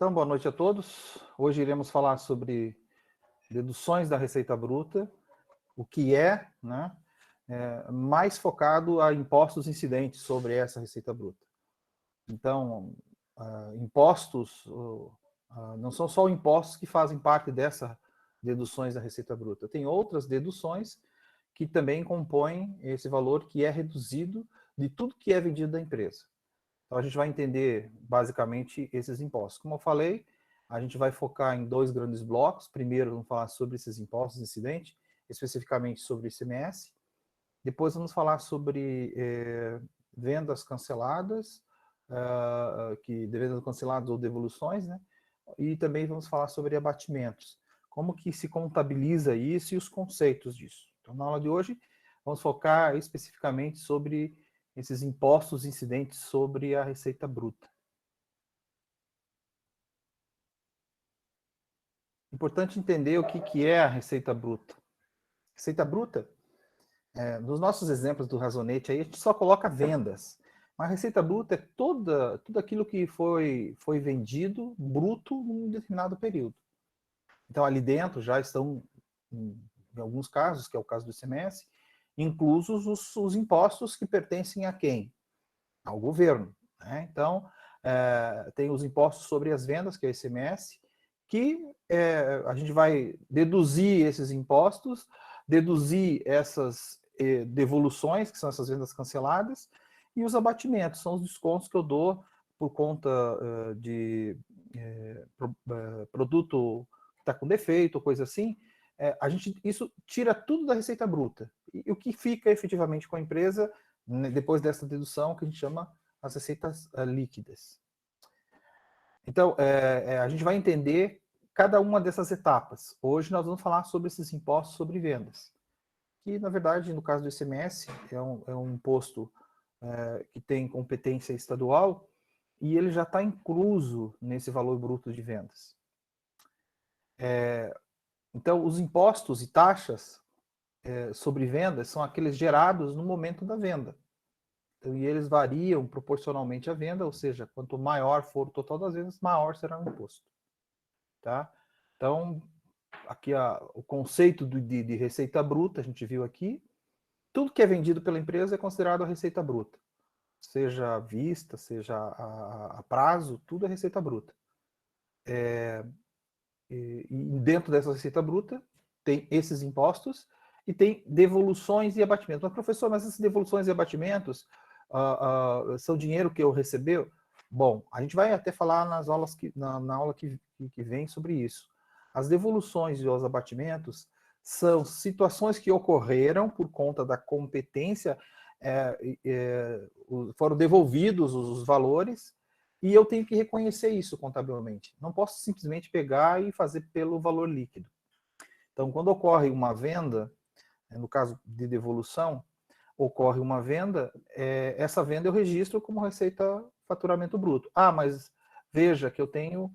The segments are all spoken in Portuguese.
Então, boa noite a todos. Hoje iremos falar sobre deduções da receita bruta, o que é, né, mais focado a impostos incidentes sobre essa receita bruta. Então, impostos não são só impostos que fazem parte dessas deduções da receita bruta. Tem outras deduções que também compõem esse valor que é reduzido de tudo que é vendido da empresa. Então, a gente vai entender, basicamente, esses impostos. Como eu falei, a gente vai focar em dois grandes blocos. Primeiro, vamos falar sobre esses impostos incidentes, especificamente sobre o ICMS. Depois, vamos falar sobre vendas canceladas, vendas canceladas ou devoluções, né? E também vamos falar sobre abatimentos. Como que se contabiliza isso e os conceitos disso. Então, na aula de hoje, vamos focar especificamente sobre esses impostos incidentes sobre a receita bruta. Importante entender o que é a receita bruta. Receita bruta, nos nossos exemplos do Razonete, aí a gente só coloca vendas. Mas a receita bruta é tudo aquilo que foi vendido bruto num determinado período. Então, ali dentro já estão, em alguns casos, que é o caso do ICMS, inclusos os impostos que pertencem a quem? Ao governo. Né? Então, tem os impostos sobre as vendas, que é o ICMS, que a gente vai deduzir esses impostos, deduzir essas devoluções, que são essas vendas canceladas, e os abatimentos, são os descontos que eu dou por conta de produto que está com defeito, ou coisa assim. Isso tira tudo da receita bruta. E o que fica efetivamente com a empresa, depois dessa dedução, que a gente chama as receitas líquidas. Então, a gente vai entender cada uma dessas etapas. Hoje nós vamos falar sobre esses impostos sobre vendas, que, na verdade, no caso do ICMS, é um imposto que tem competência estadual e ele já está incluso nesse valor bruto de vendas. Então, os impostos e taxas sobre vendas são aqueles gerados no momento da venda. Então, e eles variam proporcionalmente à venda, ou seja, quanto maior for o total das vendas, maior será o imposto. Tá? Então, aqui o conceito de receita bruta, a gente viu aqui, tudo que é vendido pela empresa é considerado a receita bruta. Seja à vista, seja a prazo, tudo é receita bruta. E dentro dessa receita bruta tem esses impostos e tem devoluções e abatimentos. Mas, professor, mas essas devoluções e abatimentos são dinheiro que eu recebi? Bom, a gente vai até falar nas aulas na aula que vem sobre isso. As devoluções e os abatimentos são situações que ocorreram por conta da competência, foram devolvidos os valores, e eu tenho que reconhecer isso contabilmente. Não posso simplesmente pegar e fazer pelo valor líquido. Então, quando ocorre uma venda, no caso de devolução, ocorre uma venda, essa venda eu registro como receita faturamento bruto. Ah, mas veja que eu tenho,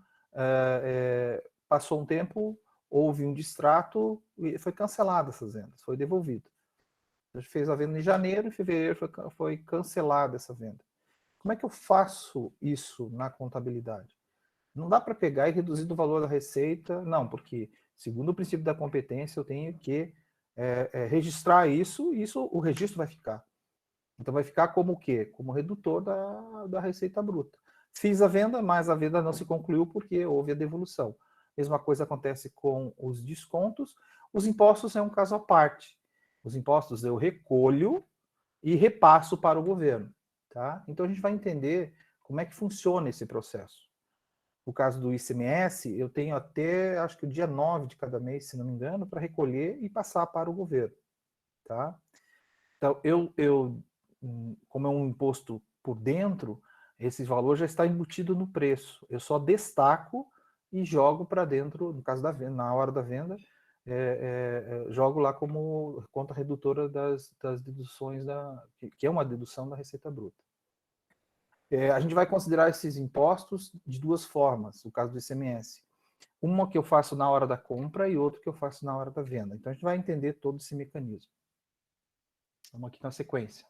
passou um tempo, houve um distrato, e foi cancelada essas vendas, foi devolvido. A gente fez a venda em janeiro, em fevereiro foi cancelada essa venda. Como é que eu faço isso na contabilidade? Não dá para pegar e reduzir do valor da receita, não, porque, segundo o princípio da competência, eu tenho que registrar isso, e o registro vai ficar. Então, vai ficar como o quê? Como redutor da receita bruta. Fiz a venda, mas a venda não se concluiu porque houve a devolução. Mesma coisa acontece com os descontos. Os impostos é um caso à parte. Os impostos eu recolho e repasso para o governo. Tá? Então, a gente vai entender como é que funciona esse processo. No caso do ICMS, eu tenho até, acho que o dia 9 de cada mês, se não me engano, para recolher e passar para o governo. Tá? Então, como é um imposto por dentro, esse valor já está embutido no preço. Eu só destaco e jogo para dentro, no caso da venda, na hora da venda, jogo lá como conta redutora das deduções, que é uma dedução da receita bruta. A gente vai considerar esses impostos de duas formas, no caso do ICMS. Uma que eu faço na hora da compra e outra que eu faço na hora da venda. Então, a gente vai entender todo esse mecanismo. Vamos aqui na sequência.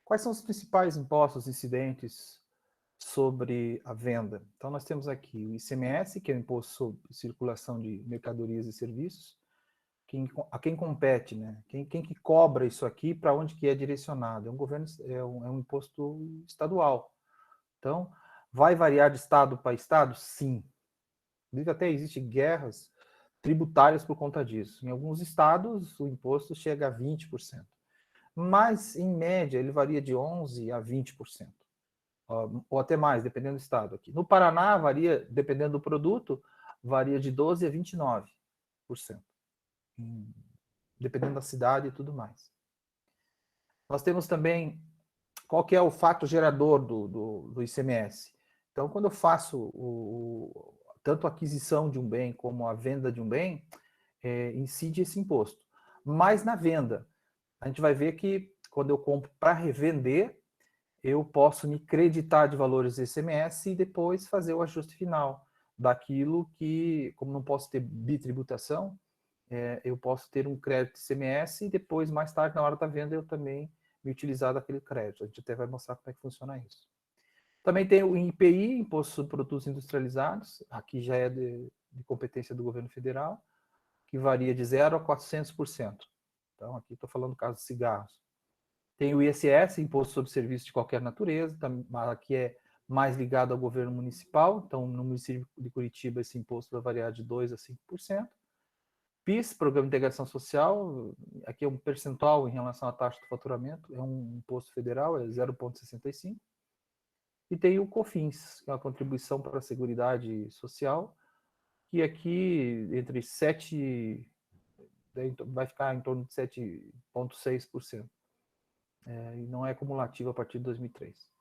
Quais são os principais impostos incidentes sobre a venda. Então, nós temos aqui o ICMS, que é o Imposto sobre Circulação de Mercadorias e Serviços, a quem compete, né? Quem que cobra isso aqui, para onde que é direcionado? É um governo, é um imposto estadual. Então, vai variar de estado para estado? Sim. Inclusive, até existem guerras tributárias por conta disso. Em alguns estados, o imposto chega a 20%. Mas, em média, ele varia de 11% a 20%. Ou até mais, dependendo do estado aqui. No Paraná, varia, dependendo do produto, varia de 12% a 29%. Dependendo da cidade e tudo mais. Nós temos também, qual que é o fato gerador do ICMS? Então, quando eu faço tanto a aquisição de um bem como a venda de um bem, incide esse imposto. Mas na venda, a gente vai ver que quando eu compro para revender, eu posso me creditar de valores do ICMS e depois fazer o ajuste final daquilo que, como não posso ter bitributação, eu posso ter um crédito ICMS e depois, mais tarde, na hora da venda, eu também me utilizar daquele crédito. A gente até vai mostrar como é que funciona isso. Também tem o IPI, Imposto sobre Produtos Industrializados, aqui já é de competência do governo federal, que varia de 0% a 400%. Então, aqui estou falando do caso de cigarros. Tem o ISS, Imposto sobre Serviços de Qualquer Natureza, aqui é mais ligado ao governo municipal, então no município de Curitiba esse imposto vai variar de 2% a 5%. PIS, Programa de Integração Social, aqui é um percentual em relação à taxa de faturamento, é um imposto federal, é 0,65%. E tem o COFINS, que é uma contribuição para a Seguridade Social, que aqui entre 7, vai ficar em torno de 7,6%. E não é cumulativo a partir de 2003.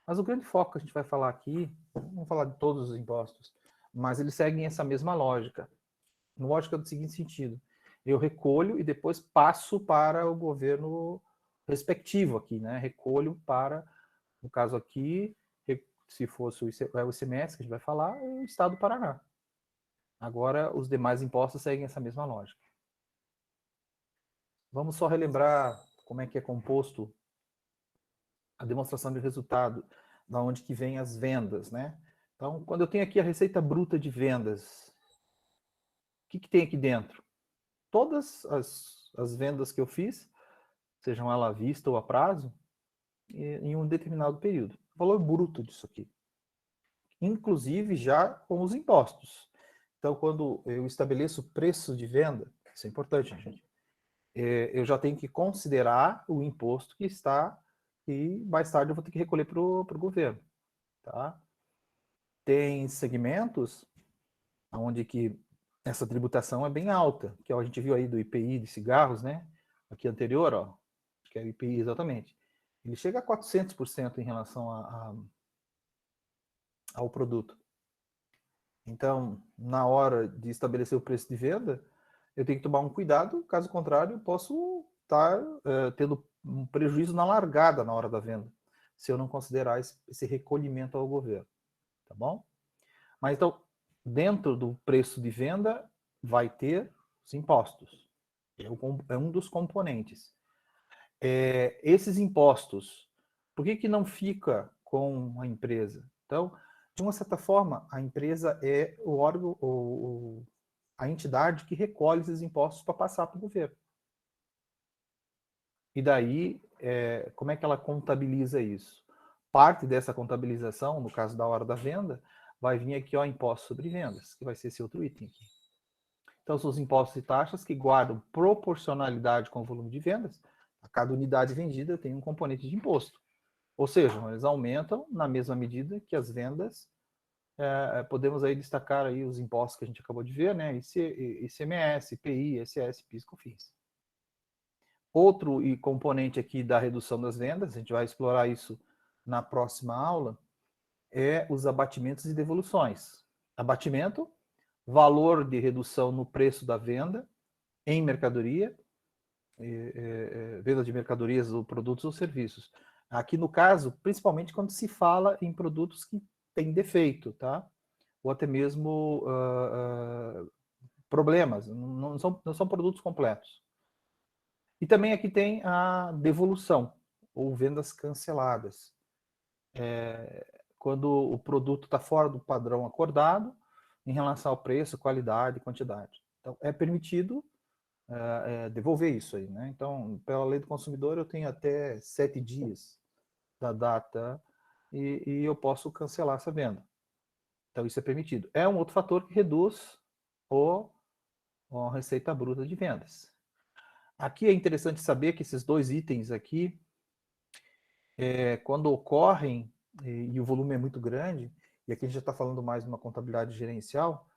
Mas o grande foco que a gente vai falar aqui, não vamos falar de todos os impostos, mas eles seguem essa mesma lógica. Lógica do seguinte sentido: eu recolho e depois passo para o governo respectivo aqui, né? Recolho para, no caso aqui, se fosse o ICMS que a gente vai falar, é o estado do Paraná. Agora, os demais impostos seguem essa mesma lógica. Vamos só relembrar como é que é composto a demonstração de resultado, da onde que vem as vendas, né? Então, quando eu tenho aqui a receita bruta de vendas, o que tem aqui dentro? Todas as vendas que eu fiz, sejam elas à vista ou a prazo, em um determinado período. O valor bruto disso aqui. Inclusive já com os impostos. Então, quando eu estabeleço o preço de venda, isso é importante, gente, eu já tenho que considerar o imposto que está, e mais tarde eu vou ter que recolher para o governo. Tá? Tem segmentos onde que essa tributação é bem alta, que a gente viu aí do IPI de cigarros, né? Aqui anterior, ó, que é o IPI exatamente. Ele chega a 400% em relação ao produto. Então, na hora de estabelecer o preço de venda, eu tenho que tomar um cuidado, caso contrário, eu posso estar tendo um prejuízo na largada na hora da venda, se eu não considerar esse recolhimento ao governo. Tá bom? Mas então, dentro do preço de venda, vai ter os impostos. É um dos componentes. Esses impostos, por que não fica com a empresa? Então, de uma certa forma, a empresa é o órgão, a entidade que recolhe esses impostos para passar para o governo. E daí, como é que ela contabiliza isso? Parte dessa contabilização, no caso da hora da venda, vai vir aqui, ó, imposto sobre vendas, que vai ser esse outro item aqui. Então, são os impostos e taxas que guardam proporcionalidade com o volume de vendas. A cada unidade vendida tem um componente de imposto. Ou seja, eles aumentam na mesma medida que as vendas. Podemos aí destacar aí os impostos que a gente acabou de ver, né? ICMS, IPI, ISS, PIS, COFINS. Outro componente aqui da redução das vendas, a gente vai explorar isso na próxima aula, é os abatimentos e devoluções. Abatimento, valor de redução no preço da venda em mercadoria, venda de mercadorias ou produtos ou serviços. Aqui no caso, principalmente quando se fala em produtos que têm defeito, tá? Ou até mesmo problemas, não são produtos completos. E também aqui tem a devolução, ou vendas canceladas. quando o produto está fora do padrão acordado em relação ao preço, qualidade e quantidade. Então, é permitido devolver isso aí, né? Então, pela lei do consumidor, eu tenho até 7 dias da data e eu posso cancelar essa venda. Então, isso é permitido. É um outro fator que reduz a receita bruta de vendas. Aqui é interessante saber que esses dois itens aqui, quando ocorrem, e o volume é muito grande, e aqui a gente já está falando mais de uma contabilidade gerencial,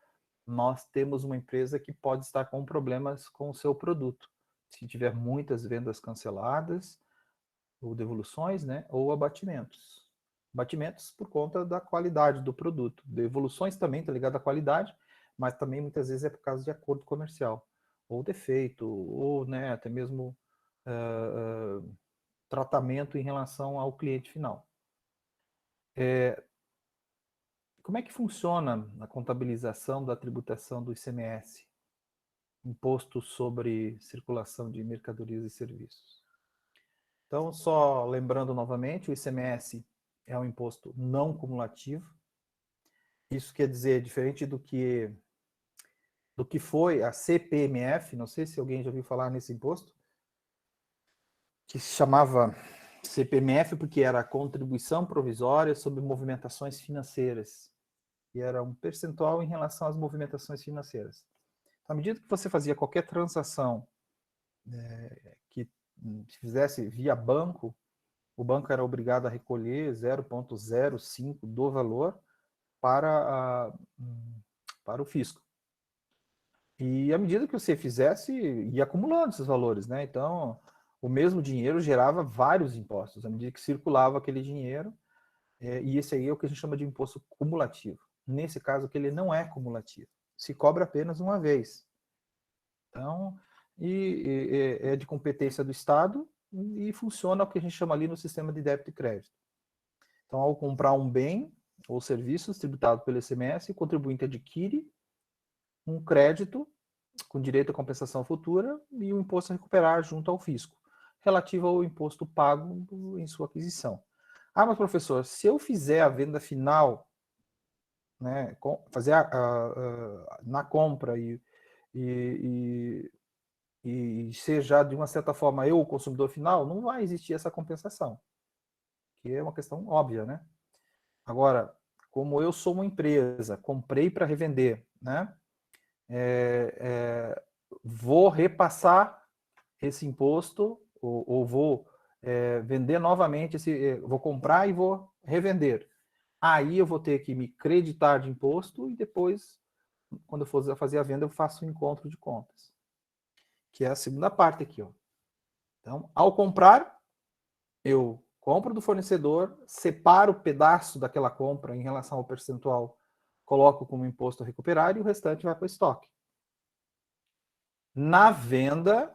nós temos uma empresa que pode estar com problemas com o seu produto. Se tiver muitas vendas canceladas, ou devoluções, né, ou abatimentos. Abatimentos por conta da qualidade do produto. Devoluções também está ligado à qualidade, mas também muitas vezes é por causa de acordo comercial, ou defeito, ou né, até mesmo tratamento em relação ao cliente final. Como é que funciona a contabilização da tributação do ICMS, Imposto sobre Circulação de Mercadorias e Serviços? Então, só lembrando novamente, o ICMS é um imposto não cumulativo. Isso quer dizer, diferente do que foi a CPMF, não sei se alguém já ouviu falar nesse imposto, que se chamava CPMF porque era a contribuição provisória sobre movimentações financeiras, e era um percentual em relação às movimentações financeiras. À medida que você fazia qualquer transação que fizesse via banco, o banco era obrigado a recolher 0,05 do valor para o fisco. E à medida que você fizesse, ia acumulando esses valores, né? Então, o mesmo dinheiro gerava vários impostos, à medida que circulava aquele dinheiro, e esse aí é o que a gente chama de imposto cumulativo. Nesse caso, que ele não é cumulativo, se cobra apenas uma vez. Então, é de competência do Estado e funciona o que a gente chama ali no sistema de débito e crédito. Então, ao comprar um bem ou serviços tributado pelo ICMS, o contribuinte adquire um crédito com direito à compensação futura e o imposto a recuperar junto ao fisco, relativo ao imposto pago em sua aquisição. Ah, mas professor, se eu fizer a venda final, né, fazer na compra e ser já de uma certa forma eu o consumidor final, não vai existir essa compensação, que é uma questão óbvia, né? Agora, como eu sou uma empresa, comprei para revender, né? Vou repassar esse imposto ou vou vender novamente, vou comprar e vou revender. Aí eu vou ter que me creditar de imposto e depois, quando eu for fazer a venda, eu faço um encontro de contas. Que é a segunda parte aqui, ó. Então, ao comprar, eu compro do fornecedor, separo o pedaço daquela compra em relação ao percentual, coloco como imposto a recuperar e o restante vai para o estoque. Na venda,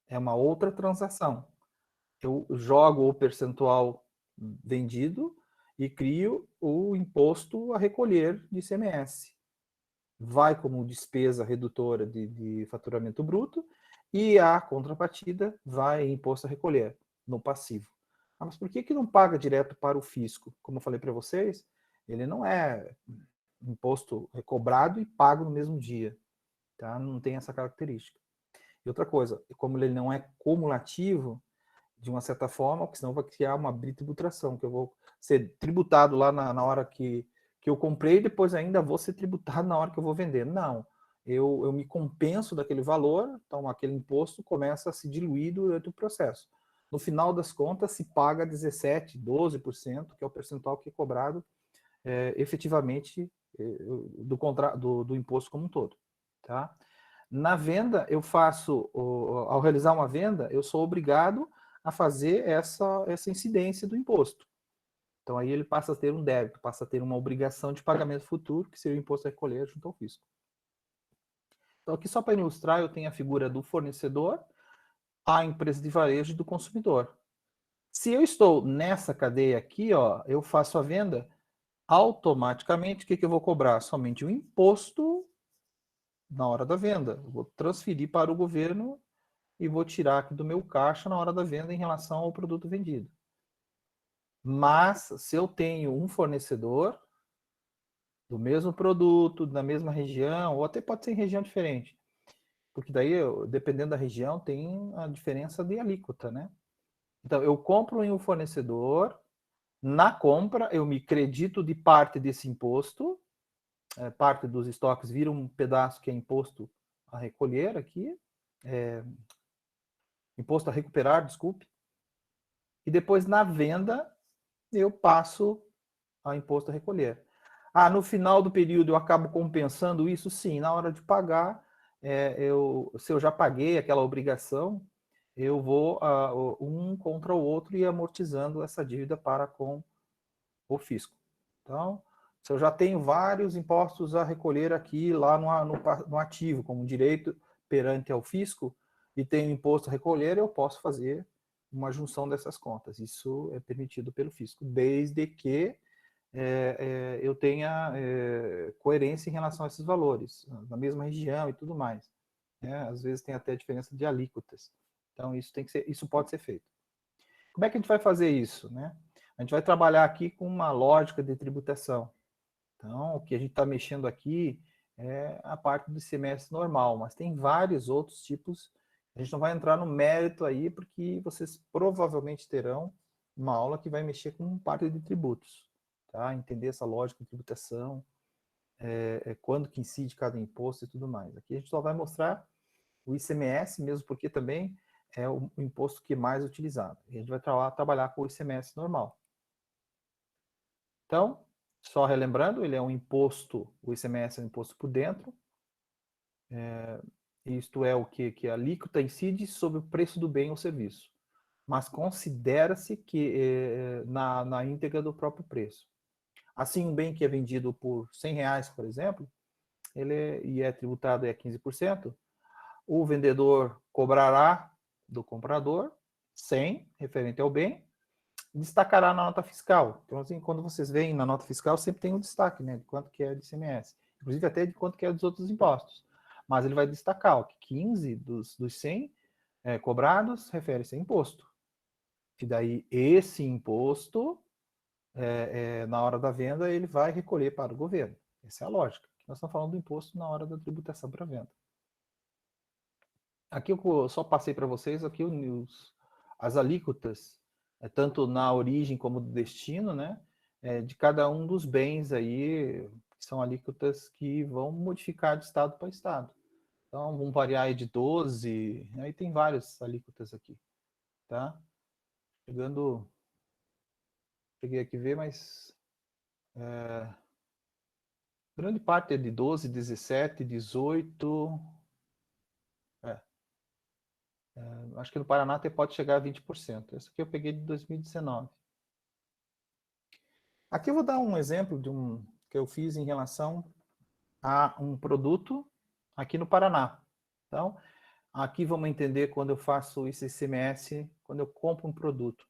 é uma outra transação. Eu jogo o percentual vendido e crio o imposto a recolher de ICMS. Vai como despesa redutora de faturamento bruto e a contrapartida vai em imposto a recolher no passivo. Ah, mas por que não paga direto para o fisco? Como eu falei para vocês, ele não é imposto recobrado e pago no mesmo dia. Tá? Não tem essa característica. E outra coisa, como ele não é cumulativo, de uma certa forma, porque senão vai criar uma bitributação, que eu vou ser tributado lá na hora que eu comprei e depois ainda vou ser tributado na hora que eu vou vender. Não, eu me compenso daquele valor, então aquele imposto começa a se diluir durante o processo. No final das contas, se paga 17%, 12%, que é o percentual que é cobrado efetivamente do imposto como um todo. Tá? Na venda, eu faço, ao realizar uma venda, eu sou obrigado a fazer essa incidência do imposto. Então, aí ele passa a ter um débito, passa a ter uma obrigação de pagamento futuro, que seria o imposto a recolher junto ao fisco. Então, aqui só para ilustrar, eu tenho a figura do fornecedor, a empresa de varejo e do consumidor. Se eu estou nessa cadeia aqui, ó, eu faço a venda, automaticamente, o que eu vou cobrar? Somente o imposto na hora da venda. Eu vou transferir para o governo e vou tirar aqui do meu caixa na hora da venda em relação ao produto vendido. Mas se eu tenho um fornecedor do mesmo produto, da mesma região, ou até pode ser em região diferente, porque daí, dependendo da região, tem a diferença de alíquota, né? Então, eu compro em um fornecedor, na compra, eu me credito de parte desse imposto, parte dos estoques vira um pedaço que é imposto a recolher aqui, imposto a recuperar, desculpe, e depois na venda eu passo a imposto a recolher. No final do período eu acabo compensando isso? Sim, na hora de pagar, se eu já paguei aquela obrigação, eu vou um contra o outro e amortizando essa dívida para com o fisco. Então, se eu já tenho vários impostos a recolher aqui lá no ativo, como direito perante ao fisco, e tenho imposto a recolher, eu posso fazer uma junção dessas contas. Isso é permitido pelo fisco, desde que eu tenha coerência em relação a esses valores, na mesma região e tudo mais. Né? Às vezes tem até diferença de alíquotas. Então, isso pode ser feito. Como é que a gente vai fazer isso? Né? A gente vai trabalhar aqui com uma lógica de tributação. Então, o que a gente está mexendo aqui é a parte do ICMS normal, mas tem vários outros tipos. A gente não vai entrar no mérito aí, porque vocês provavelmente terão uma aula que vai mexer com parte de tributos. Tá? Entender essa lógica de tributação, quando que incide cada imposto e tudo mais. Aqui a gente só vai mostrar o ICMS, mesmo porque também é o imposto que é mais utilizado. E a gente vai trabalhar com o ICMS normal. Então, só relembrando, ele é um imposto, o ICMS é um imposto por dentro, isto é o que a alíquota incide sobre o preço do bem ou serviço, mas considera-se que na íntegra do próprio preço. Assim, um bem que é vendido por R$100, por exemplo, e é tributado a 15%, o vendedor cobrará do comprador 100, referente ao bem, destacará na nota fiscal. Então, assim, quando vocês veem na nota fiscal, sempre tem um destaque, né, de quanto que é de ICMS, inclusive até de quanto que é dos outros impostos. Mas ele vai destacar ó, que 15 dos 100 cobrados refere-se a imposto. E daí, esse imposto, na hora da venda, ele vai recolher para o governo. Essa é a lógica. Nós estamos falando do imposto na hora da tributação para a venda. Aqui eu só passei para vocês aqui as alíquotas, tanto na origem como do destino, né? De cada um dos bens aí, que são alíquotas que vão modificar de estado para estado. Então, vão variar aí de 12, aí tem várias alíquotas aqui, tá? Cheguei aqui ver, mas grande parte é de 12, 17, 18, acho que no Paraná até pode chegar a 20%. Essa aqui eu peguei de 2019. Aqui eu vou dar um exemplo que eu fiz em relação a um produto aqui no Paraná. Então, aqui vamos entender quando eu faço esse ICMS, quando eu compro um produto,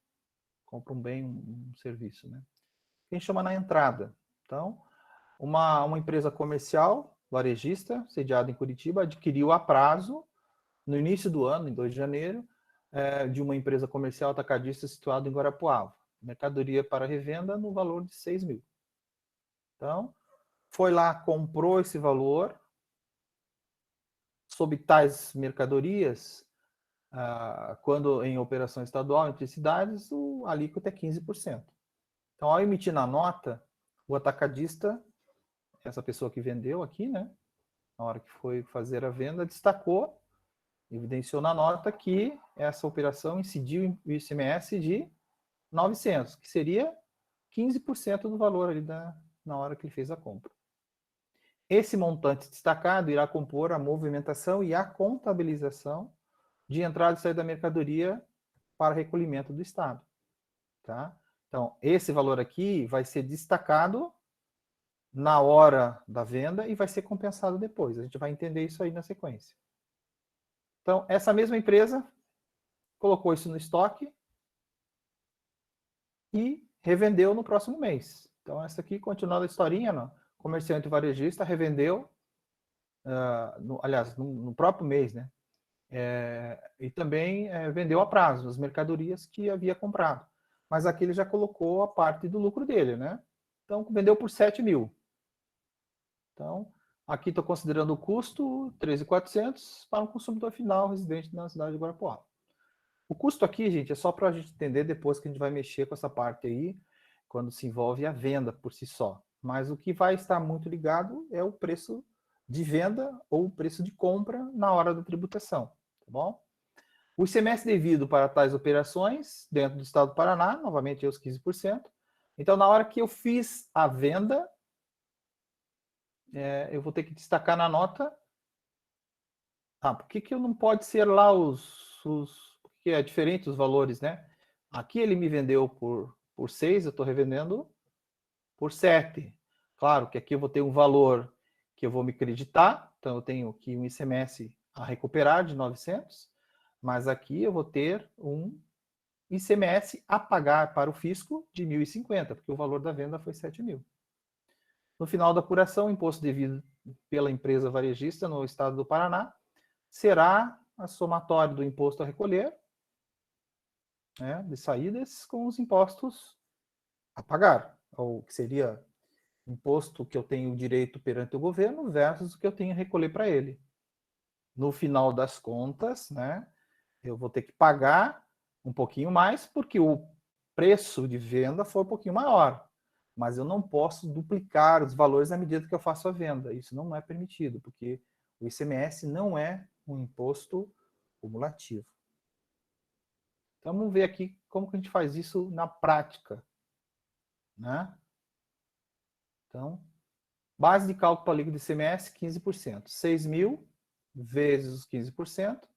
compro um bem, um serviço, né? A gente chama na entrada. Então, uma empresa comercial, varejista, sediada em Curitiba, adquiriu a prazo, no início do ano, em 2 de janeiro, de uma empresa comercial atacadista situada em Guarapuava. Mercadoria para revenda no valor de 6 mil. Então, foi lá, comprou esse valor, sob tais mercadorias, quando em operação estadual entre cidades, o alíquota é 15%. Então, ao emitir na nota, o atacadista, essa pessoa que vendeu aqui, né, na hora que foi fazer a venda, destacou, evidenciou na nota que essa operação incidiu o ICMS de 900, que seria 15% do valor ali na hora que ele fez a compra. Esse montante destacado irá compor a movimentação e a contabilização de entrada e saída da mercadoria para recolhimento do Estado. Tá? Então, esse valor aqui vai ser destacado na hora da venda e vai ser compensado depois. A gente vai entender isso aí na sequência. Então, essa mesma empresa colocou isso no estoque e revendeu no próximo mês. Então, essa aqui, continuando a historinha, não? Comerciante varejista revendeu, aliás, no próprio mês, né? E também vendeu a prazo as mercadorias que havia comprado. mas aqui ele já colocou a parte do lucro dele, né? Então, vendeu por 7 mil. Então, aqui estou considerando o custo, 13.400 para um consumidor final residente na cidade de Guarapuava. O custo aqui, gente, é só para a gente entender depois que a gente vai mexer com essa parte aí, quando se envolve a venda por si só. Mas o que vai estar muito ligado é o preço de venda ou o preço de compra na hora da tributação, tá bom? O ICMS devido para tais operações, dentro do estado do Paraná, novamente é os 15%. Então, na hora que eu fiz a venda, eu vou ter que destacar na nota. Por que não pode ser lá porque é diferente os valores, né? Aqui ele me vendeu por 6, eu estou revendendo por 7. Claro que aqui eu vou ter um valor que eu vou me creditar, então eu tenho aqui um ICMS a recuperar de 900, mas aqui eu vou ter um ICMS a pagar para o fisco de 1.050, porque o valor da venda foi 7 mil. No final da apuração, o imposto devido pela empresa varejista no estado do Paraná será a somatória do imposto a recolher, né, de saídas, com os impostos a pagar, ou que seria imposto que eu tenho direito perante o governo versus o que eu tenho a recolher para ele. No final das contas, né, eu vou ter que pagar um pouquinho mais, porque o preço de venda foi um pouquinho maior. Mas eu não posso duplicar os valores à medida que eu faço a venda. Isso não é permitido, porque o ICMS não é um imposto cumulativo. Então, vamos ver aqui como que a gente faz isso na prática, né? Então, base de cálculo para líquido de ICMS, 15%. 6 mil vezes os 15%.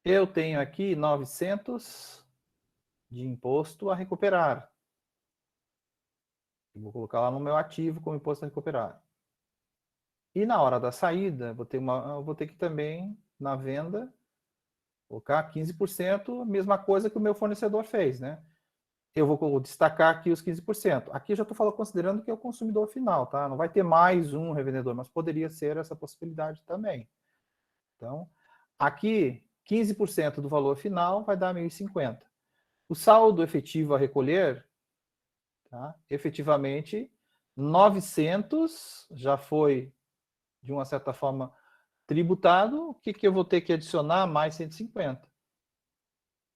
Eu tenho aqui 900 de imposto a recuperar. Eu vou colocar lá no meu ativo como imposto a recuperar. E na hora da saída, eu vou ter que também, na venda, colocar 15%, a mesma coisa que o meu fornecedor fez, né? Eu vou destacar aqui os 15%. Aqui eu já estou considerando que é o consumidor final, tá? Não vai ter mais um revendedor, mas poderia ser essa possibilidade também. Então, aqui, 15% do valor final vai dar 1.050. O saldo efetivo a recolher, tá? Efetivamente, 900 já foi, de uma certa forma, tributado. O que eu vou ter que adicionar? Mais 150.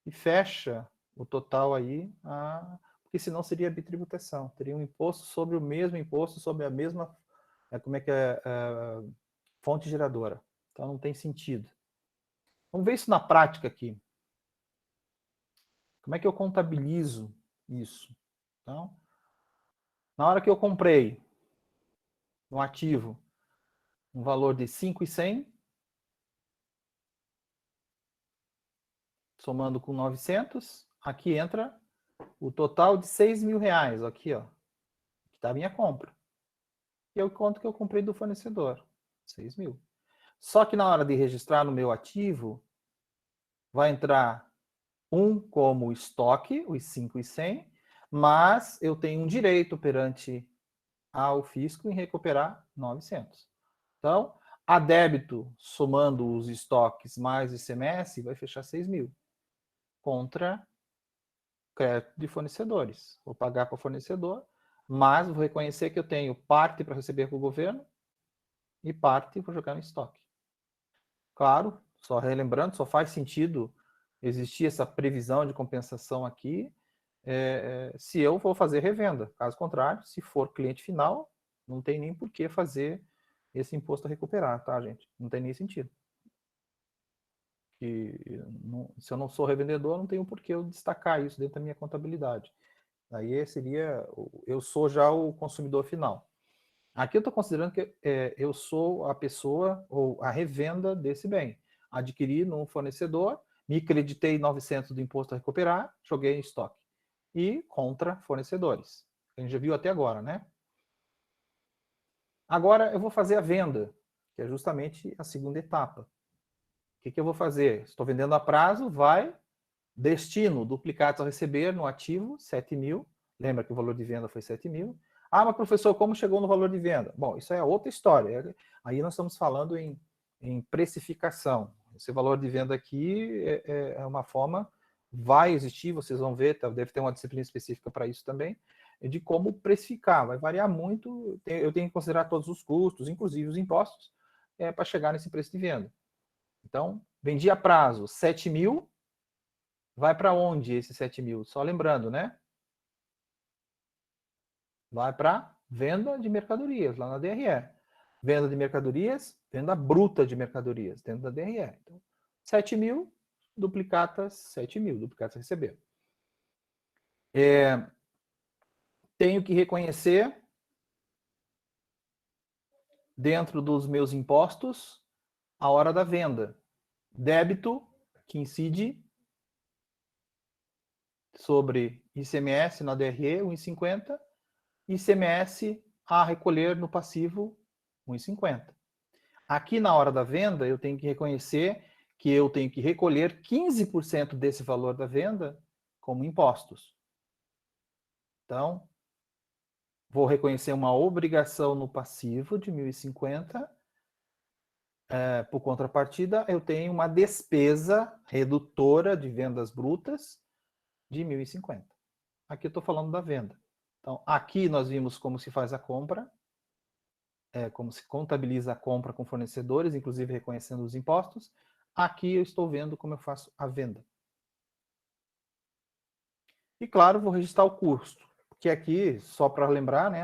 E fecha o total aí, porque senão seria bitributação. Teria um imposto sobre o mesmo imposto, sobre a mesma, fonte geradora. Então não tem sentido. Vamos ver isso na prática aqui. Como é que eu contabilizo isso? Então, na hora que eu comprei um ativo, um valor de 5.100, somando com 900, aqui entra o total de 6 mil reais, aqui, ó, que está a minha compra. E eu conto que eu comprei do fornecedor, 6 mil. Só que na hora de registrar no meu ativo, vai entrar um como estoque, os 5.100, mas eu tenho um direito perante ao fisco em recuperar 900. Então, a débito, somando os estoques mais o ICMS, vai fechar 6 mil. Contra crédito de fornecedores. Vou pagar para o fornecedor, mas vou reconhecer que eu tenho parte para receber com o governo e parte para jogar no estoque. Claro, só relembrando, só faz sentido existir essa previsão de compensação aqui se eu for fazer revenda. Caso contrário, se for cliente final, não tem nem por que fazer esse imposto a recuperar, tá, gente? Não tem nem sentido. Se eu não sou revendedor, não tenho por que eu destacar isso dentro da minha contabilidade. Aí seria, eu sou já o consumidor final. Aqui eu estou considerando que eu sou a pessoa ou a revenda desse bem. Adquiri num fornecedor, me creditei 900 do imposto a recuperar, joguei em estoque. E contra fornecedores. A gente já viu até agora, né? Agora eu vou fazer a venda, que é justamente a segunda etapa. O que eu vou fazer? Estou vendendo a prazo, vai, destino, duplicados a receber no ativo, 7 mil. Lembra que o valor de venda foi 7 mil. Mas professor, como chegou no valor de venda? Bom, isso é outra história. Aí nós estamos falando em precificação. Esse valor de venda aqui é uma forma vai existir, vocês vão ver, deve ter uma disciplina específica para isso também, de como precificar. Vai variar muito, eu tenho que considerar todos os custos, inclusive os impostos, para chegar nesse preço de venda. Então, vendi a prazo 7 mil, vai para onde esse 7 mil? Só lembrando, né? Vai para venda de mercadorias, lá na DRE. Venda de mercadorias, venda bruta de mercadorias, dentro da DRE. Então, 7 mil, duplicatas 7 mil, duplicatas receber. Tenho que reconhecer, dentro dos meus impostos, a hora da venda. Débito, que incide sobre ICMS na DRE, 1,50, ICMS a recolher no passivo, 1,50. Aqui na hora da venda, eu tenho que reconhecer que eu tenho que recolher 15% desse valor da venda como impostos. Então, vou reconhecer uma obrigação no passivo de 1.050. Por contrapartida, eu tenho uma despesa redutora de vendas brutas de 1.050. Aqui eu estou falando da venda. Então, aqui nós vimos como se faz a compra, como se contabiliza a compra com fornecedores, inclusive reconhecendo os impostos. Aqui eu estou vendo como eu faço a venda. E claro, vou registrar o custo, porque aqui, só para lembrar, né,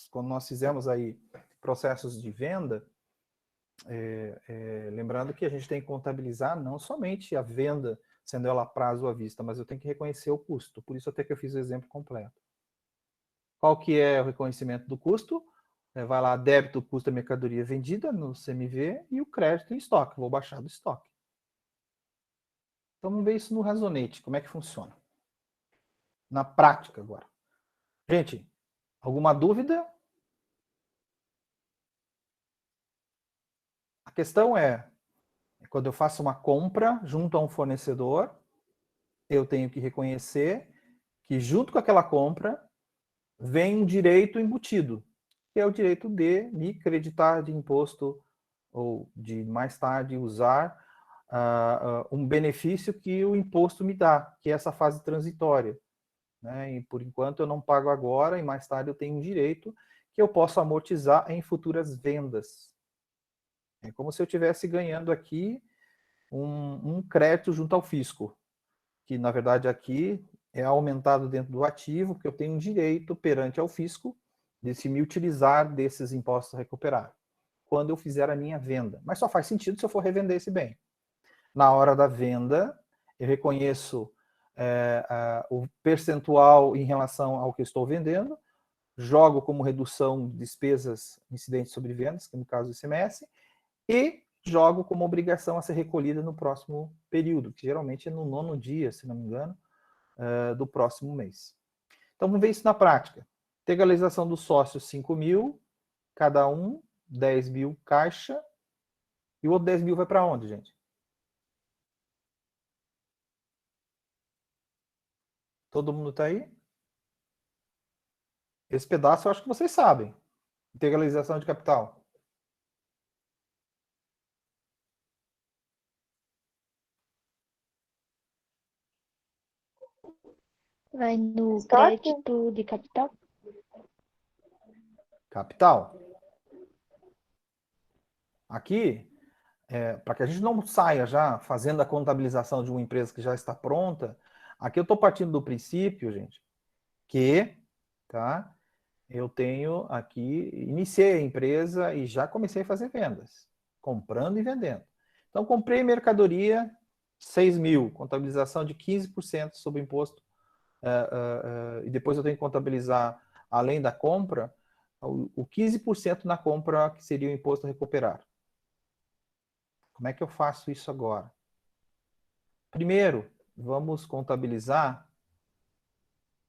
quando nós fizemos aí processos de venda, lembrando que a gente tem que contabilizar não somente a venda, sendo ela a prazo ou à vista, mas eu tenho que reconhecer o custo. Por isso até que eu fiz o exemplo completo. Qual que é o reconhecimento do custo? Vai lá, débito, custo da mercadoria vendida no CMV e o crédito em estoque. Vou baixar do estoque. Então, vamos ver isso no Razonete, como é que funciona. Na prática agora. Gente, alguma dúvida? A questão é, quando eu faço uma compra junto a um fornecedor, eu tenho que reconhecer que junto com aquela compra vem um direito embutido, que é o direito de me creditar de imposto ou de mais tarde usar um benefício que o imposto me dá, que é essa fase transitória. Né? E por enquanto eu não pago agora e mais tarde eu tenho um direito que eu posso amortizar em futuras vendas. É como se eu estivesse ganhando aqui um crédito junto ao fisco, que na verdade aqui é aumentado dentro do ativo, porque eu tenho um direito perante ao fisco de se me utilizar desses impostos a recuperar, quando eu fizer a minha venda. Mas só faz sentido se eu for revender esse bem. Na hora da venda, eu reconheço o percentual em relação ao que eu estou vendendo, jogo como redução de despesas incidentes sobre vendas, que no caso do ICMS, e jogo como obrigação a ser recolhida no próximo período, que geralmente é no 9º dia, se não me engano, do próximo mês. Então, vamos ver isso na prática. Legalização dos sócios, 5 mil, cada um, 10 mil caixa, e o outro 10 mil vai para onde, gente? Todo mundo está aí? Esse pedaço eu acho que vocês sabem. Integralização de capital. Vai no crédito de capital? Capital. Aqui, para que a gente não saia já fazendo a contabilização de uma empresa que já está pronta, aqui eu estou partindo do princípio, gente, que eu tenho aqui, iniciei a empresa e já comecei a fazer vendas, comprando e vendendo. Então, comprei mercadoria, 6 mil, contabilização de 15% sobre imposto, e depois eu tenho que contabilizar, além da compra, o 15% na compra, que seria o imposto a recuperar. Como é que eu faço isso agora? Primeiro, vamos contabilizar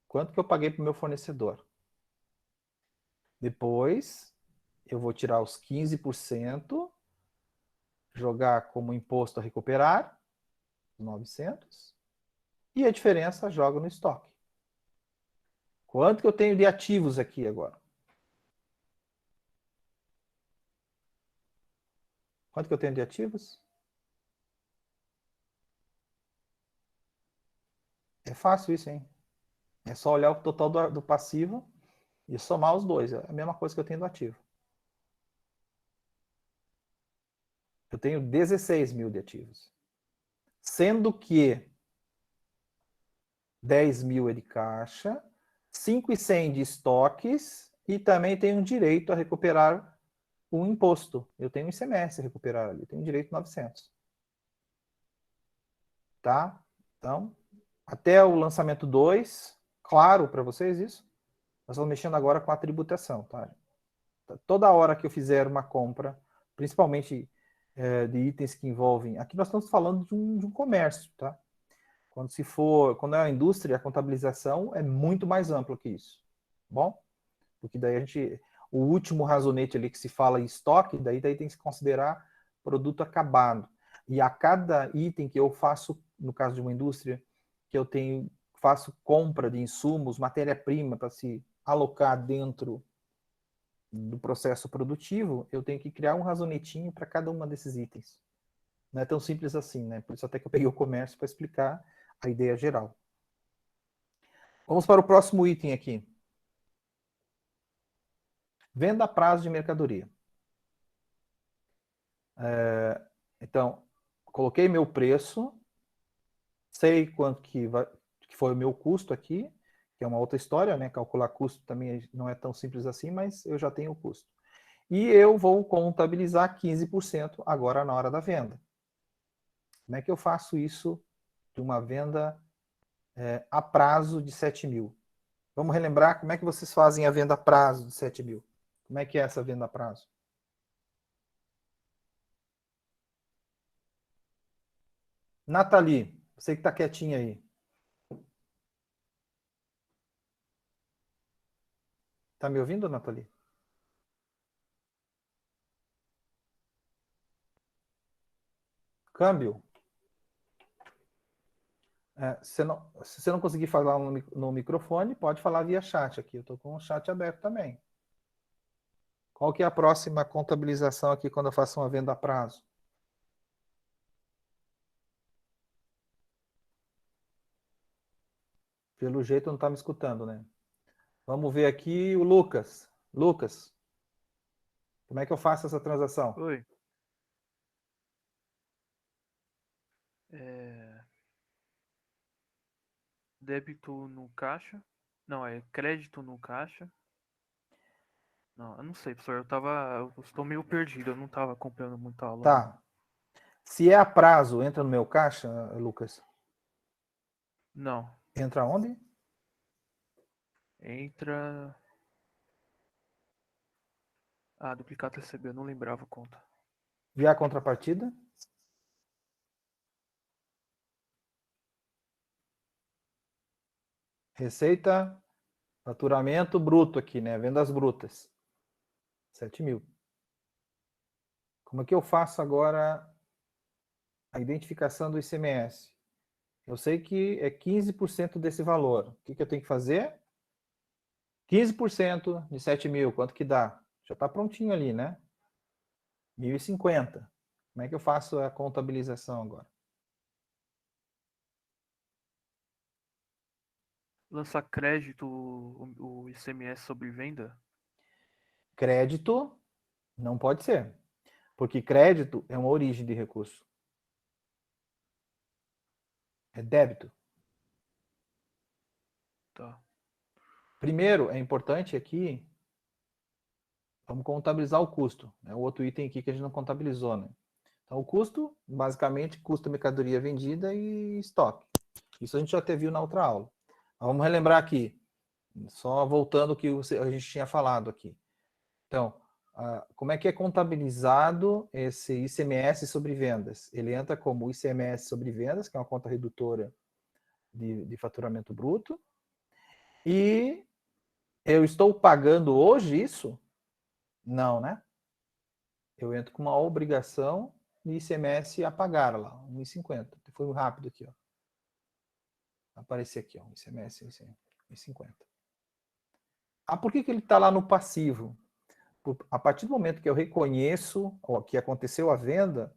quanto que eu paguei para o meu fornecedor. Depois, eu vou tirar os 15%, jogar como imposto a recuperar, 900, e a diferença jogo no estoque. Quanto que eu tenho de ativos aqui agora? Quanto que eu tenho de ativos? É fácil isso, hein? É só olhar o total do passivo e somar os dois. É a mesma coisa que eu tenho do ativo. Eu tenho 16 mil de ativos. Sendo que 10 mil é de caixa, 5.100 de estoques e também tenho direito a recuperar um imposto. Eu tenho um ICMS a recuperar ali, tenho direito a 900. Tá? Então, até o lançamento 2, claro para vocês isso. Nós estamos mexendo agora com a tributação, tá? Toda hora que eu fizer uma compra, principalmente de itens que envolvem... Aqui nós estamos falando de um comércio, tá? Quando é a indústria, a contabilização é muito mais ampla que isso. Bom? Porque daí o último razonete ali que se fala em estoque, daí tem que se considerar produto acabado. E a cada item que eu faço, no caso de uma indústria, que eu faço compra de insumos, matéria-prima para se alocar dentro do processo produtivo, eu tenho que criar um razonetinho para cada uma desses itens. Não é tão simples assim, né? Por isso até que eu peguei o comércio para explicar a ideia geral. Vamos para o próximo item aqui. Venda a prazo de mercadoria. Então, coloquei meu preço, sei quanto que foi o meu custo aqui, que é uma outra história, né? Calcular custo também não é tão simples assim, mas eu já tenho o custo. E eu vou contabilizar 15% agora na hora da venda. Como é que eu faço isso de uma venda a prazo de 7 mil? Vamos relembrar como é que vocês fazem a venda a prazo de 7 mil. Como é que é essa venda a prazo? Nathalie, você que está quietinha aí. Está me ouvindo, Nathalie? Câmbio. Se você não conseguir falar no microfone, pode falar via chat aqui. Eu estou com o chat aberto também. Qual que é a próxima contabilização aqui quando eu faço uma venda a prazo? Pelo jeito não está me escutando, né? Vamos ver aqui o Lucas. Lucas, como é que eu faço essa transação? Oi. Débito no caixa. Não, é crédito no caixa. Não, eu não sei, professor. Eu estou meio perdido. Eu não estava acompanhando muito a aula. Tá. Se é a prazo, entra no meu caixa, Lucas? Não. Entra onde? Entra. Ah, duplicata receber. Eu não lembrava a conta. Via contrapartida? Receita, faturamento bruto aqui, né? Vendas brutas. 7 mil. Como é que eu faço agora a identificação do ICMS? Eu sei que é 15% desse valor. O que eu tenho que fazer? 15% de 7 mil, quanto que dá? Já está prontinho ali, né? 1.050. Como é que eu faço a contabilização agora? Lançar crédito o ICMS sobre venda? Crédito não pode ser, porque crédito é uma origem de recurso. É débito. Tá. Primeiro, é importante aqui, vamos contabilizar o custo. É o outro item aqui que a gente não contabilizou, né? Então, o custo, basicamente, custo da mercadoria vendida e estoque. Isso a gente já até viu na outra aula. Vamos relembrar aqui, só voltando ao que a gente tinha falado aqui. Então, como é que é contabilizado esse ICMS sobre vendas? Ele entra como ICMS sobre vendas, que é uma conta redutora de faturamento bruto, e eu estou pagando hoje isso? Não, né? Eu entro com uma obrigação de ICMS a pagar lá, 1,50. Foi rápido aqui, ó. Aparecer aqui, ó, ICMS 1,50. Por que ele está lá no passivo? A partir do momento que eu reconheço que aconteceu a venda,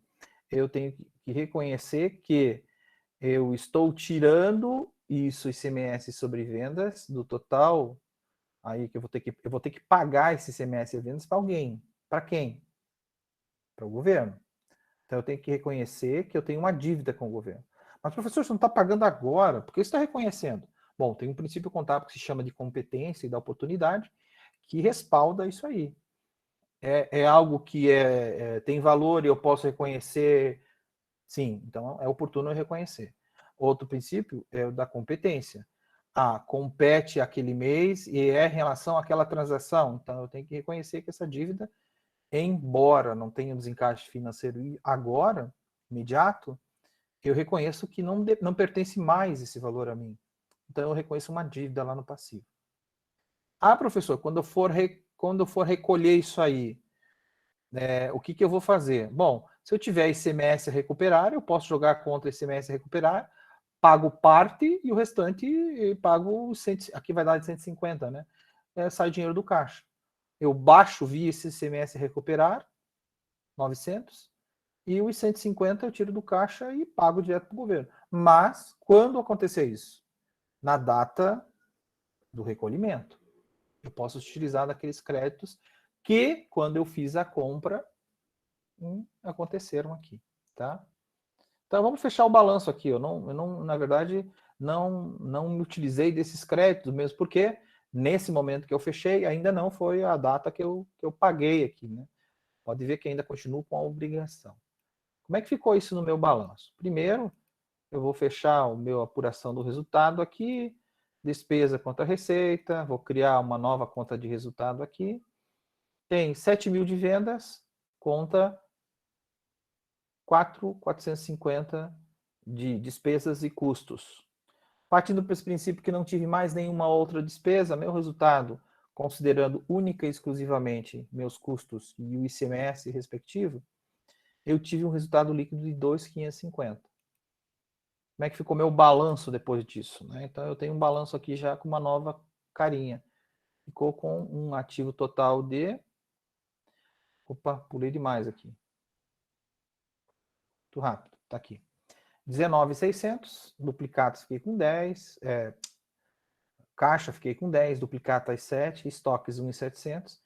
eu tenho que reconhecer que eu estou tirando isso ICMS sobre vendas do total, aí que eu vou ter que pagar esse ICMS de vendas para alguém. Para quem? Para o governo. Então eu tenho que reconhecer que eu tenho uma dívida com o governo. Mas, professor, você não está pagando agora, por que você está reconhecendo? Bom, tem um princípio contábil que se chama de competência e da oportunidade, que respalda isso aí. É algo que tem valor e eu posso reconhecer, sim, então é oportuno eu reconhecer. Outro princípio é o da competência. Compete aquele mês e é em relação àquela transação, então eu tenho que reconhecer que essa dívida, embora não tenha um desencaixe financeiro agora, imediato, eu reconheço que não pertence mais esse valor a mim. Então eu reconheço uma dívida lá no passivo. Professor, quando eu for recolher isso aí, o que eu vou fazer? Bom, se eu tiver ICMS a recuperar, eu posso jogar contra ICMS a recuperar, pago parte e o restante pago, aqui vai dar de 150, né? Sai dinheiro do caixa. Eu baixo via esse ICMS a recuperar, 900, e os 150 eu tiro do caixa e pago direto para o governo. Mas, quando acontecer isso? Na data do recolhimento. Eu posso utilizar daqueles créditos que, quando eu fiz a compra, aconteceram aqui, tá? Então, vamos fechar o balanço aqui. Eu não, na verdade, não me utilizei desses créditos, mesmo porque, nesse momento que eu fechei, ainda não foi a data que eu paguei aqui, né? Pode ver que ainda continuo com a obrigação. Como é que ficou isso no meu balanço? Primeiro, eu vou fechar o meu apuração do resultado aqui, despesa contra receita, vou criar uma nova conta de resultado aqui. Tem 7 mil de vendas, conta 4.450 de despesas e custos. Partindo para esse princípio que não tive mais nenhuma outra despesa, meu resultado, considerando única e exclusivamente meus custos e o ICMS respectivo, eu tive um resultado líquido de 2.550. Como é que ficou meu balanço depois disso? Né? Então, eu tenho um balanço aqui já com uma nova carinha. Ficou com um ativo total de... Opa, pulei demais aqui. Muito rápido, tá aqui. 19.600, duplicados fiquei com 10, caixa fiquei com 10, duplicatas 7, estoques 1.700.